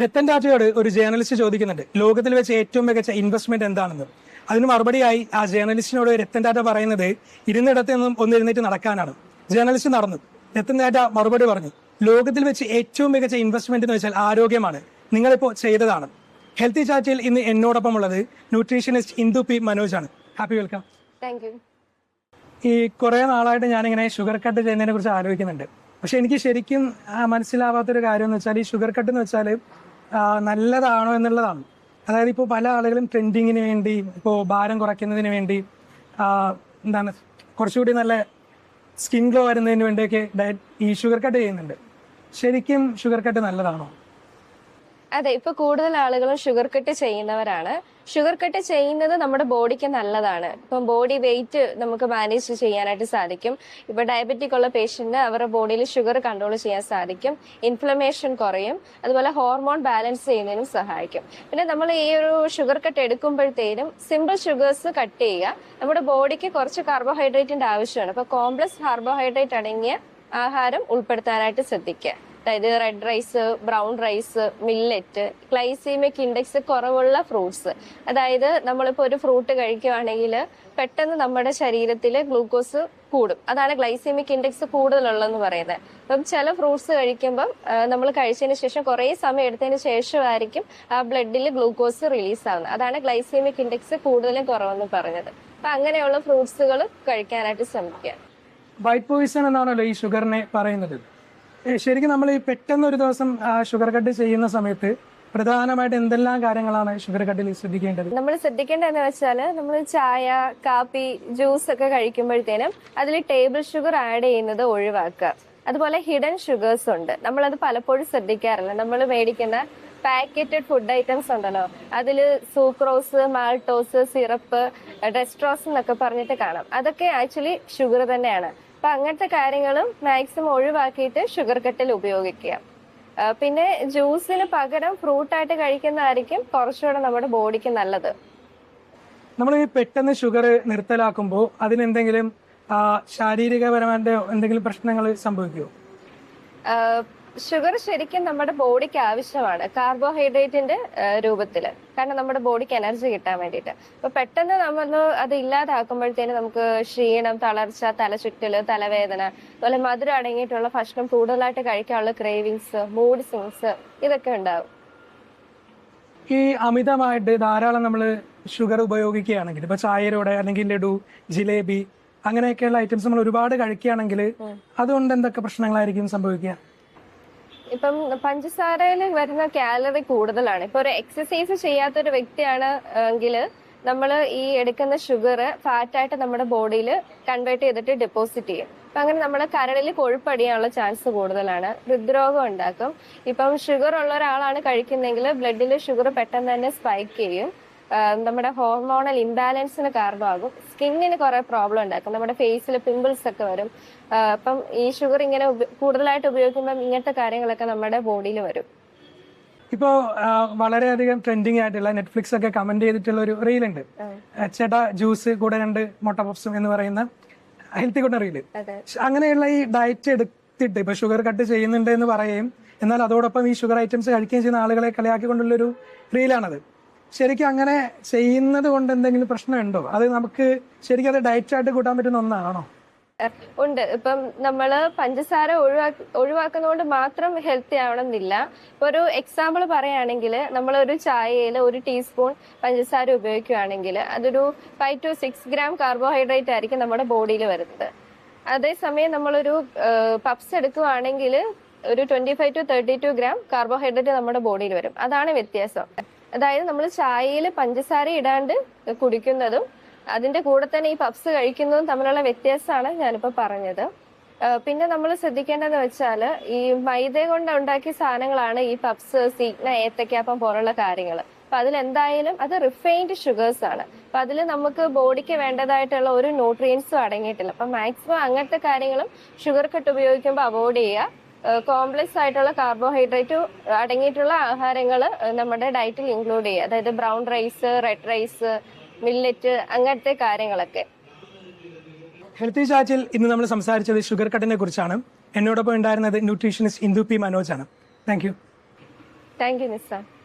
രത്തൻ ടാറ്റയോട് ഒരു ജേർണലിസ്റ്റ് ചോദിക്കുന്നുണ്ട് ലോകത്തിൽ വെച്ച് ഏറ്റവും മികച്ച ഇൻവെസ്റ്റ്മെന്റ് എന്താണെന്ന്. അതിന് മറുപടിയായി ആ ജേർണലിസ്റ്റിനോട് രത്തൻ ടാറ്റ പറയുന്നത് ഇരുന്നിടത്ത് നിന്നും ഒന്നിരുന്നിട്ട് നടക്കാനാണ്. ജേർണലിസ്റ്റ് നടന്നു. രത്തൻ ടാറ്റ മറുപടി പറഞ്ഞു, ലോകത്തിൽ വെച്ച് ഏറ്റവും മികച്ച ഇൻവെസ്റ്റ്മെന്റ് എന്ന് വെച്ചാൽ ആരോഗ്യമാണ്, നിങ്ങളിപ്പോൾ ചെയ്തതാണ്. ഹെൽത്തി ചാറ്റിൽ ഇന്ന് എന്നോടൊപ്പം ഉള്ളത് ന്യൂട്രീഷനിസ്റ്റ് ഇന്ദു പി മനോജാണ്. Happy welcome. Thank you. ഈ കുറെ നാളായിട്ട് ഞാനിങ്ങനെ ഷുഗർ കട്ട് ചെയ്യുന്നതിനെ കുറിച്ച് ആലോചിക്കുന്നുണ്ട്. പക്ഷെ എനിക്ക് ശരിക്കും മനസ്സിലാവാത്തൊരു കാര്യം എന്ന് വെച്ചാൽ ഈ ഷുഗർ കട്ട് എന്ന് വെച്ചാൽ നല്ലതാണോ എന്നുള്ളതാണ്. അതായത് ഇപ്പോൾ പല ആളുകളും ട്രെൻഡിങ്ങിന് വേണ്ടി, ഇപ്പോൾ ഭാരം കുറയ്ക്കുന്നതിന് വേണ്ടി, എന്താണ് കുറച്ചുകൂടി നല്ല സ്കിൻ ഗ്ലോ വരുന്നതിന് വേണ്ടിയൊക്കെ ഈ ഷുഗർ കട്ട് ചെയ്യുന്നുണ്ട്. ശരിക്കും ഷുഗർ കട്ട് നല്ലതാണോ? അതെ, ഇപ്പൊ കൂടുതൽ ആളുകളും ഷുഗർ കട്ട് ചെയ്യുന്നവരാണ്. ഷുഗർ കട്ട് ചെയ്യുന്നത് നമ്മുടെ ബോഡിക്ക് നല്ലതാണ്. ഇപ്പം ബോഡി വെയിറ്റ് നമുക്ക് മാനേജ് ചെയ്യാനായിട്ട് സാധിക്കും. ഇപ്പൊ ഡയബറ്റിക് ഉള്ള പേഷ്യന്റിന് അവരുടെ ബോഡിയിൽ ഷുഗർ കൺട്രോൾ ചെയ്യാൻ സാധിക്കും. ഇൻഫ്ലമേഷൻ കുറയും. അതുപോലെ ഹോർമോൺ ബാലൻസ് ചെയ്യുന്നതിനും സഹായിക്കും. പിന്നെ നമ്മൾ ഈ ഒരു ഷുഗർ കട്ട് എടുക്കുമ്പോഴത്തേനും സിമ്പിൾ ഷുഗേഴ്സ് കട്ട് ചെയ്യുക. നമ്മുടെ ബോഡിക്ക് കുറച്ച് കാർബോഹൈഡ്രേറ്റിന്റെ ആവശ്യമാണ്. അപ്പൊ കോംപ്ലക്സ് കാർബോഹൈഡ്രേറ്റ് അടങ്ങിയ ആഹാരം ഉൾപ്പെടുത്താനായിട്ട് ശ്രദ്ധിക്കുക. അതായത് red rice, brown rice, millet, glycemic index കുറവുള്ള ഫ്രൂട്ട്സ്. അതായത് നമ്മളിപ്പോൾ ഒരു ഫ്രൂട്ട് കഴിക്കുകയാണെങ്കിൽ പെട്ടെന്ന് നമ്മുടെ ശരീരത്തിൽ ഗ്ലൂക്കോസ് കൂടും. അതാണ് ഗ്ലൈസീമിക് ഇൻഡെക്സ് കൂടുതലുള്ളതെന്ന് പറയുന്നത്. അപ്പം ചില ഫ്രൂട്ട്സ് കഴിക്കുമ്പം നമ്മൾ കഴിച്ചതിന് ശേഷം കുറേ സമയം എടുത്തതിന് ശേഷമായിരിക്കും ആ ബ്ലഡിൽ ഗ്ലൂക്കോസ് റിലീസ് ആവുന്നത്. അതാണ് ഗ്ലൈസീമിക് ഇൻഡെക്സ് കൂടുതലും കുറവെന്ന് പറഞ്ഞത്. അപ്പം അങ്ങനെയുള്ള ഫ്രൂട്ട്സുകൾ കഴിക്കാനായിട്ട് ശ്രമിക്കുക. വൈറ്റ് പോയിസൺ എന്നാണല്ലോ ഈ ഷുഗറിനെ പറയുന്നത്. ശരിക്കും നമ്മൾ ഈ പെട്ടെന്ന് ഒരു ദിവസം ഷുഗർ കട്ട് ചെയ്യുന്ന സമയത്ത് പ്രധാനമായിട്ട് എന്തെല്ലാം കാര്യങ്ങളാണ് ഷുഗർ കട്ടിൽ ശ്രദ്ധിക്കേണ്ടത്? നമ്മൾ ശ്രദ്ധിക്കേണ്ടതെന്ന് വെച്ചാൽ നമ്മൾ ചായ, കാപ്പി, ജ്യൂസ് ഒക്കെ കഴിക്കുമ്പോഴത്തേനും അതിൽ ടേബിൾ ഷുഗർ ആഡ് ചെയ്യുന്നത് ഒഴിവാക്കുക. അതുപോലെ ഹിഡൻ ഷുഗേഴ്സ് ഉണ്ട്, നമ്മളത് പലപ്പോഴും ശ്രദ്ധിക്കാറില്ല. നമ്മൾ മേടിക്കുന്ന പാക്കറ്റഡ് ഫുഡ് ഐറ്റംസ് ഉണ്ടല്ലോ, അതിൽ സൂക്രോസ്, മാൾട്ടോസ്, സിറപ്പ്, ഡെസ്ട്രോസ് എന്നൊക്കെ പറഞ്ഞിട്ട് കാണാം. അതൊക്കെ ആക്ച്വലി ഷുഗർ തന്നെയാണ്. അപ്പൊ അങ്ങനത്തെ കാര്യങ്ങളും മാക്സിമം ഒഴിവാക്കിയിട്ട് ഷുഗർ കട്ടിൽ ഉപയോഗിക്കുക. പിന്നെ ജ്യൂസിന് പകരം ഫ്രൂട്ടായിട്ട് കഴിക്കുന്നതായിരിക്കും കുറച്ചുകൂടെ നമ്മുടെ ബോഡിക്ക് നല്ലത്. നമ്മൾ ഈ പെട്ടെന്ന് ഷുഗർ നിർത്തലാക്കുമ്പോൾ അതിനെന്തെങ്കിലും ശാരീരികപരമായിട്ട് എന്തെങ്കിലും പ്രശ്നങ്ങൾ സംഭവിക്കുമോ? ഷുഗർ ശരിക്കും നമ്മുടെ ബോഡിക്ക് ആവശ്യമാണ് കാർബോഹൈഡ്രേറ്റിന്റെ രൂപത്തില്. കാരണം നമ്മുടെ ബോഡിക്ക് എനർജി കിട്ടാൻ വേണ്ടിയിട്ട്. അപ്പൊ പെട്ടെന്ന് നമ്മൾ അത് ഇല്ലാതാക്കുമ്പോഴത്തേന് നമുക്ക് ക്ഷീണം, തളർച്ച, തലചുറ്റല്, തലവേദന, അതുപോലെ മധുരം അടങ്ങിയിട്ടുള്ള ഭക്ഷണം കൂടുതലായിട്ട് കഴിക്കാനുള്ള ക്രേവിങ്സ്, മൂഡ് സ്വിങ്സ് ഇതൊക്കെ ഉണ്ടാവും. ഈ അമിതമായിട്ട് ധാരാളം നമ്മൾ ഷുഗർ ഉപയോഗിക്കുകയാണെങ്കിൽ, ഇപ്പൊ ചായയിലൂടെ അല്ലെങ്കിൽ ലഡു, ജിലേബി അങ്ങനെയൊക്കെയുള്ള ഐറ്റംസ് നമ്മൾ ഒരുപാട് കഴിക്കുകയാണെങ്കിൽ അതുകൊണ്ട് എന്തൊക്കെ പ്രശ്നങ്ങളായിരിക്കും സംഭവിക്കുക? ഇപ്പം പഞ്ചസാരയിൽ വരുന്ന കാലറി കൂടുതലാണ്. ഇപ്പൊ ഒരു എക്സസൈസ് ചെയ്യാത്തൊരു വ്യക്തിയാണ് എങ്കിൽ നമ്മൾ ഈ എടുക്കുന്ന ഷുഗർ ഫാറ്റായിട്ട് നമ്മുടെ ബോഡിയിൽ കൺവേർട്ട് ചെയ്തിട്ട് ഡെപ്പോസിറ്റ് ചെയ്യും. അപ്പൊ അങ്ങനെ നമ്മുടെ കരളിൽ കൊഴുപ്പടിയാനുള്ള ചാൻസ് കൂടുതലാണ്. ഹൃദ്രോഗം ഉണ്ടാക്കും. ഇപ്പം ഷുഗർ ഉള്ള ഒരാളാണ് കഴിക്കുന്നെങ്കിൽ ബ്ലഡിൽ ഷുഗർ പെട്ടെന്ന് തന്നെ സ്പൈക്ക് ചെയ്യും. നമ്മുടെ ഹോർമോണൽ ഇംബാലൻസിന് കാരണമാകും. സ്കിന്നിന് കുറെ പ്രോബ്ലം ഉണ്ടാക്കും. നമ്മുടെ ഫേസിൽ പിമ്പിൾസ് ഒക്കെ വരും. അപ്പം ഈ ഷുഗർ ഇങ്ങനെ കൂടുതലായിട്ട് ഉപയോഗിക്കുമ്പോൾ ഇങ്ങനത്തെ കാര്യങ്ങളൊക്കെ നമ്മുടെ ബോഡിയിൽ വരും. ഇപ്പോ വളരെയധികം ട്രെൻഡിങ് ആയിട്ടുള്ള നെറ്റ്ഫ്ലിക്സ് ഒക്കെ കമന്റ് ചെയ്തിട്ടുള്ള ഒരു റീലുണ്ട്, ചേട്ടാ ജ്യൂസ് കൂടെ 2 മുട്ട പപ്സും എന്ന് പറയുന്ന ഹെൽത്തി കൂടെ റീല്. അങ്ങനെയുള്ള ഈ ഡയറ്റ് എടുത്തിട്ട് ഇപ്പൊ ഷുഗർ കട്ട് ചെയ്യുന്നുണ്ട് എന്ന് പറയുകയും എന്നാൽ അതോടൊപ്പം ഈ ഷുഗർ ഐറ്റംസ് കഴിക്കുകയും ചെയ്യുന്ന ആളുകളെ കളിയാക്കിക്കൊണ്ടുള്ളൊരു റീലാണത്. ശരിക്കും അങ്ങനെ ചെയ്യുന്നത് കൊണ്ട് എന്തെങ്കിലും പ്രശ്നമുണ്ടോ? അത് നമുക്ക് ശരിക്കും അത് ഡയറ്റായിട്ട് കൂട്ടാൻ പറ്റുന്ന ഒന്നാണോ? ഉണ്ട്. ഇപ്പം നമ്മള് പഞ്ചസാര ഒഴിവാക്കുന്നതുകൊണ്ട് മാത്രം ഹെൽത്തി ആവണമെന്നില്ല. ഇപ്പൊ ഒരു എക്സാമ്പിൾ പറയുകയാണെങ്കിൽ, നമ്മളൊരു ചായയിൽ 1 ടീസ്പൂൺ പഞ്ചസാര ഉപയോഗിക്കുകയാണെങ്കിൽ അതൊരു 5 to 6 ഗ്രാം കാർബോഹൈഡ്രേറ്റ് ആയിരിക്കും നമ്മുടെ ബോഡിയിൽ വരുന്നത്. അതേസമയം നമ്മളൊരു പപ്സ് എടുക്കുകയാണെങ്കിൽ ഒരു 25 to 32 ഗ്രാം കാർബോഹൈഡ്രേറ്റ് നമ്മുടെ ബോഡിയിൽ വരും. അതാണ് വ്യത്യാസം. അതായത് നമ്മൾ ചായയിൽ പഞ്ചസാര ഇടാണ്ട് കുടിക്കുന്നതും അതിന്റെ കൂടെ തന്നെ ഈ പപ്സ് കഴിക്കുന്നതും തമ്മിലുള്ള വ്യത്യാസമാണ് ഞാനിപ്പോ പറഞ്ഞത്. പിന്നെ നമ്മൾ ശ്രദ്ധിക്കേണ്ടതെന്ന് വെച്ചാൽ ഈ മൈദ കൊണ്ട് ഉണ്ടാക്കിയ സാധനങ്ങളാണ് ഈ പപ്സ്, സീഗ്ന, ഏത്തക്കാപ്പം പോലുള്ള കാര്യങ്ങൾ. അപ്പൊ അതിലെന്തായാലും അത് റിഫൈൻഡ് ഷുഗേഴ്സ് ആണ്. അപ്പൊ അതിൽ നമുക്ക് ബോഡിക്ക് വേണ്ടതായിട്ടുള്ള ഒരു ന്യൂട്രിയൻസും അടങ്ങിയിട്ടില്ല. അപ്പൊ മാക്സിമം അങ്ങനത്തെ കാര്യങ്ങളും ഷുഗർ കട്ട് ഉപയോഗിക്കുമ്പോൾ അവോയ്ഡ് ചെയ്യുക. കോംപ്ലക്സ് ആയിട്ടുള്ള കാർബോഹൈഡ്രേറ്റ് അടങ്ങിയിട്ടുള്ള ആഹാരങ്ങൾ നമ്മുടെ ഡയറ്റിൽ ഇൻക്ലൂഡ് ചെയ്യുക. അതായത് brown rice, red rice, millet അങ്ങനത്തെ കാര്യങ്ങളൊക്കെ. ഹെൽത്തി ചാറ്റിൽ ഇന്ന് നമ്മൾ സംസാരിച്ചത് ഷുഗർ കട്ടിനെ കുറിച്ചാണ്. എന്നോടൊപ്പം ഉണ്ടായിരുന്നത് ന്യൂട്രീഷനിസ്റ്റ് ഇന്ദു പി മനോജാണ്. Thank you. Thank you Nizam.